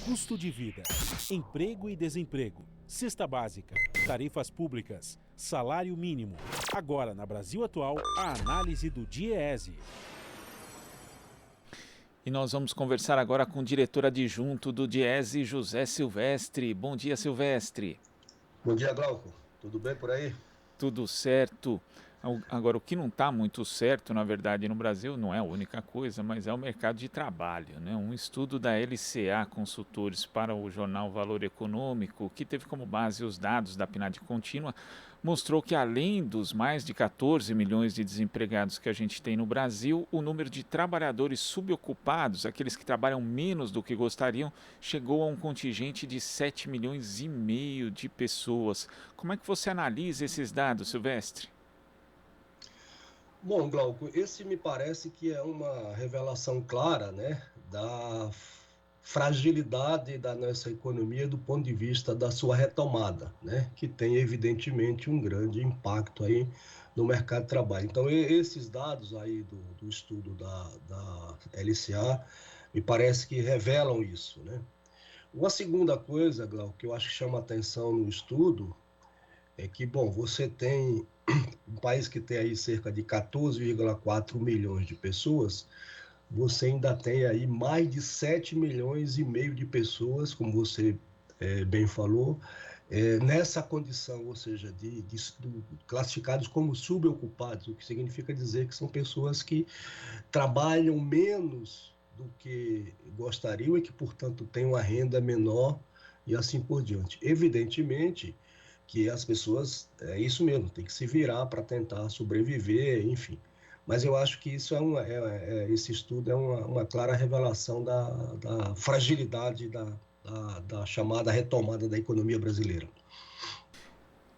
custo de vida, emprego e desemprego, cesta básica, tarifas públicas, salário mínimo. Agora, na Brasil Atual, a análise do DIEESE. E nós vamos conversar agora com o diretor adjunto do DIEESE, José Silvestre. Bom dia, Silvestre. Bom dia, Glauco. Tudo bem por aí? Tudo certo. Agora, o que não está muito certo, na verdade, no Brasil, não é a única coisa, mas é o mercado de trabalho, né? Um estudo da LCA Consultores para o jornal Valor Econômico, que teve como base os dados da PNAD contínua, mostrou que além dos mais de 14 milhões de desempregados que a gente tem no Brasil, o número de trabalhadores subocupados, aqueles que trabalham menos do que gostariam, chegou a um contingente de 7 milhões e meio de pessoas. Como é que você analisa esses dados, Silvestre? Bom, Glauco, esse me parece que é uma revelação clara, né, da fragilidade da nossa economia do ponto de vista da sua retomada, né, que tem evidentemente um grande impacto aí no mercado de trabalho. Então, esses dados aí do estudo da LCA me parece que revelam isso, né. Uma segunda coisa, Glauco, que eu acho que chama atenção no estudo é que, bom, você tem um país que tem aí cerca de 14,4 milhões de pessoas, você ainda tem aí mais de 7 milhões e meio de pessoas, como você bem falou, nessa condição, ou seja, classificados como subocupados, o que significa dizer que são pessoas que trabalham menos do que gostariam e que, portanto, têm uma renda menor e assim por diante. Evidentemente que as pessoas, é isso mesmo, tem que se virar para tentar sobreviver, enfim. Mas eu acho que isso esse estudo é uma clara revelação da fragilidade da chamada retomada da economia brasileira.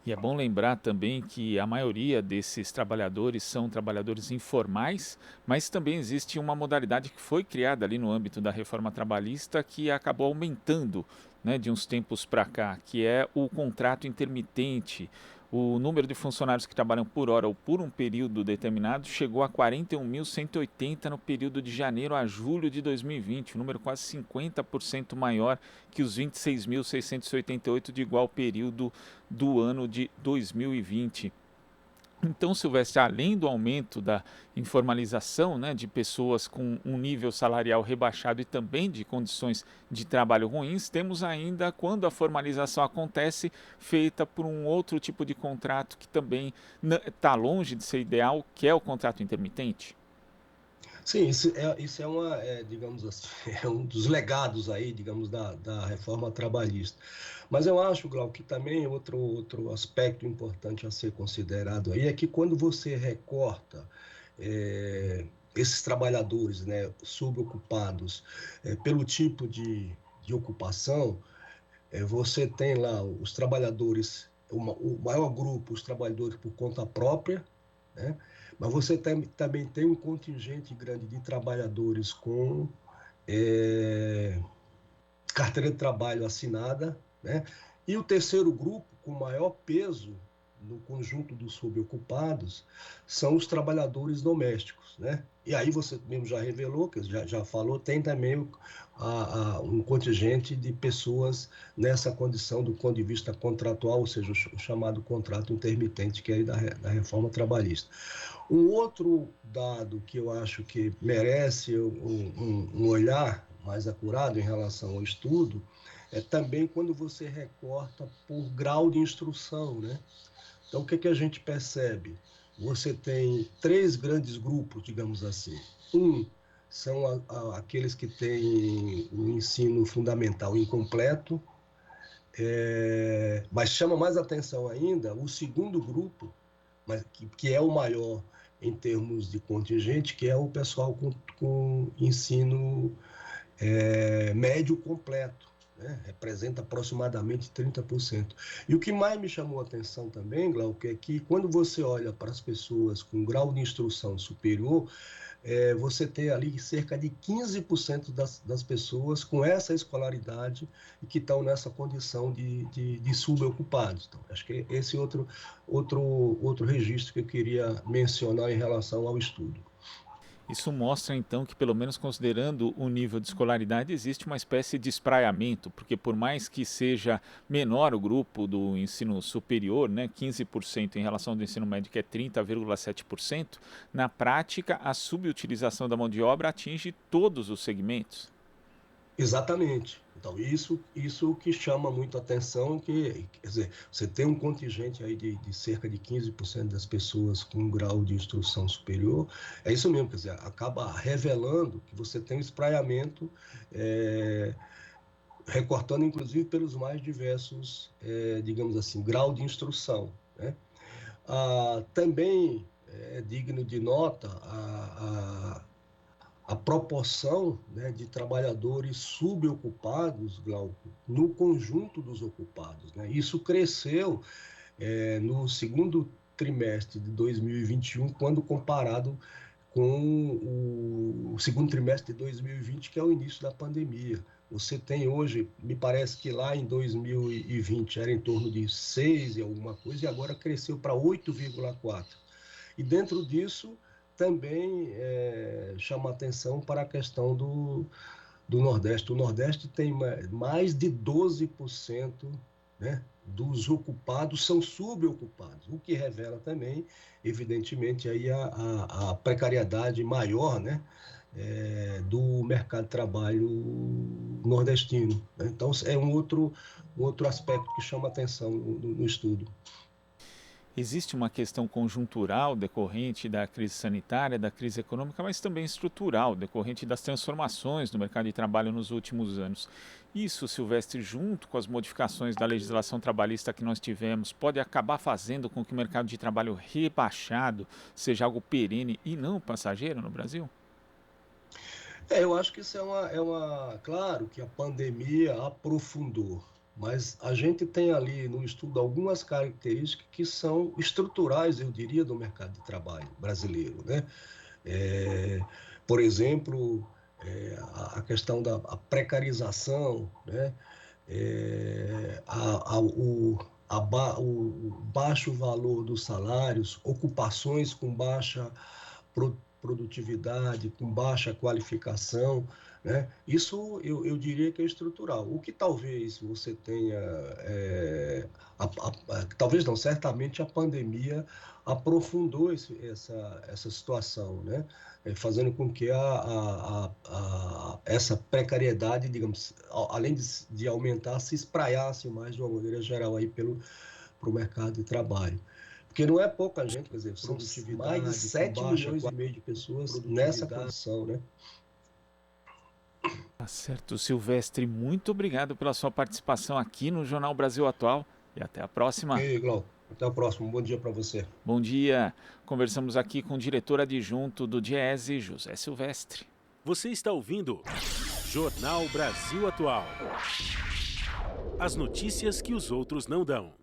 E é bom lembrar também que a maioria desses trabalhadores são trabalhadores informais, mas também existe uma modalidade que foi criada ali no âmbito da reforma trabalhista que acabou aumentando, né, de uns tempos para cá, que é o contrato intermitente. O número de funcionários que trabalham por hora ou por um período determinado chegou a 41.180 no período de janeiro a julho de 2020, um número quase 50% maior que os 26.688 de igual período do ano de 2020. Então, Silvestre, além do aumento da informalização, né, de pessoas com um nível salarial rebaixado e também de condições de trabalho ruins, temos ainda, quando a formalização acontece, feita por um outro tipo de contrato que também está longe de ser ideal, que é o contrato intermitente. Sim, isso digamos assim, é um dos legados aí, digamos, da reforma trabalhista. Mas eu acho, Glauco, que também outro aspecto importante a ser considerado aí é que quando você recorta esses trabalhadores, né, subocupados, pelo tipo de ocupação, você tem lá os trabalhadores, o maior grupo, os trabalhadores por conta própria, né? Mas você também tem um contingente grande de trabalhadores com carteira de trabalho assinada, né? E o terceiro grupo, com maior peso no conjunto dos subocupados, são os trabalhadores domésticos, né? E aí você mesmo já revelou, que já falou, tem também um contingente de pessoas nessa condição do ponto de vista contratual, ou seja, o chamado contrato intermitente, que é da reforma trabalhista. Um outro dado que eu acho que merece um olhar mais acurado em relação ao estudo é também quando você recorta por grau de instrução, né? Então, o que a gente percebe? Você tem três grandes grupos, digamos assim. São aqueles que têm o ensino fundamental incompleto, mas chama mais atenção ainda o segundo grupo, mas que é o maior em termos de contingente, que é o pessoal com ensino médio completo, né? Representa aproximadamente 30%. E o que mais me chamou a atenção também, Glauco, é que quando você olha para as pessoas com grau de instrução superior, você tem ali cerca de 15% das pessoas com essa escolaridade e que estão nessa condição de subocupados. Então, acho que esse outro registro que eu queria mencionar em relação ao estudo. Isso mostra então que, pelo menos considerando o nível de escolaridade, existe uma espécie de espraiamento, porque por mais que seja menor o grupo do ensino superior, né, 15% em relação ao do ensino médio, que é 30,7%, na prática a subutilização da mão de obra atinge todos os segmentos. Exatamente. Então, isso que chama muito a atenção, quer dizer, você tem um contingente aí de cerca de 15% das pessoas com um grau de instrução superior, é isso mesmo, quer dizer, acaba revelando que você tem um espraiamento, recortando inclusive pelos mais diversos, digamos assim, grau de instrução, né? Também é digno de nota a proporção, né, de trabalhadores subocupados, Glauco, no conjunto dos ocupados, né? Isso cresceu no segundo trimestre de 2021, quando comparado com o segundo trimestre de 2020, que é o início da pandemia. Você tem hoje, me parece que lá em 2020 era em torno de 6 e alguma coisa, e agora cresceu para 8,4. E dentro disso também chama atenção para a questão do Nordeste. O Nordeste tem mais de 12%, né, dos ocupados são subocupados, o que revela também, evidentemente, aí a precariedade maior, né, do mercado de trabalho nordestino, né? Então, é um outro aspecto que chama atenção no estudo. Existe uma questão conjuntural decorrente da crise sanitária, da crise econômica, mas também estrutural, decorrente das transformações no mercado de trabalho nos últimos anos. Isso, Silvestre, junto com as modificações da legislação trabalhista que nós tivemos, pode acabar fazendo com que o mercado de trabalho rebaixado seja algo perene e não passageiro no Brasil? Eu acho que isso claro que a pandemia aprofundou, mas a gente tem ali no estudo algumas características que são estruturais, eu diria, do mercado de trabalho brasileiro, né? Por exemplo, a questão da precarização, né? O baixo valor dos salários, ocupações com baixa produtividade, com baixa qualificação, né? Isso eu diria que é estrutural. O que talvez você tenha, talvez não, certamente a pandemia aprofundou essa situação, né? Fazendo com que essa precariedade, digamos, além de aumentar, se espraiasse mais de uma maneira geral aí para o mercado de trabalho. Porque não é pouca gente, quer dizer, são mais de 7,5 milhões de pessoas nessa condição, né? Tá certo, Silvestre, muito obrigado pela sua participação aqui no Jornal Brasil Atual e até a próxima. E aí, Glauco, até a próxima. Bom dia para você. Bom dia. Conversamos aqui com o diretor adjunto do DIEESE, José Silvestre. Você está ouvindo Jornal Brasil Atual. As notícias que os outros não dão.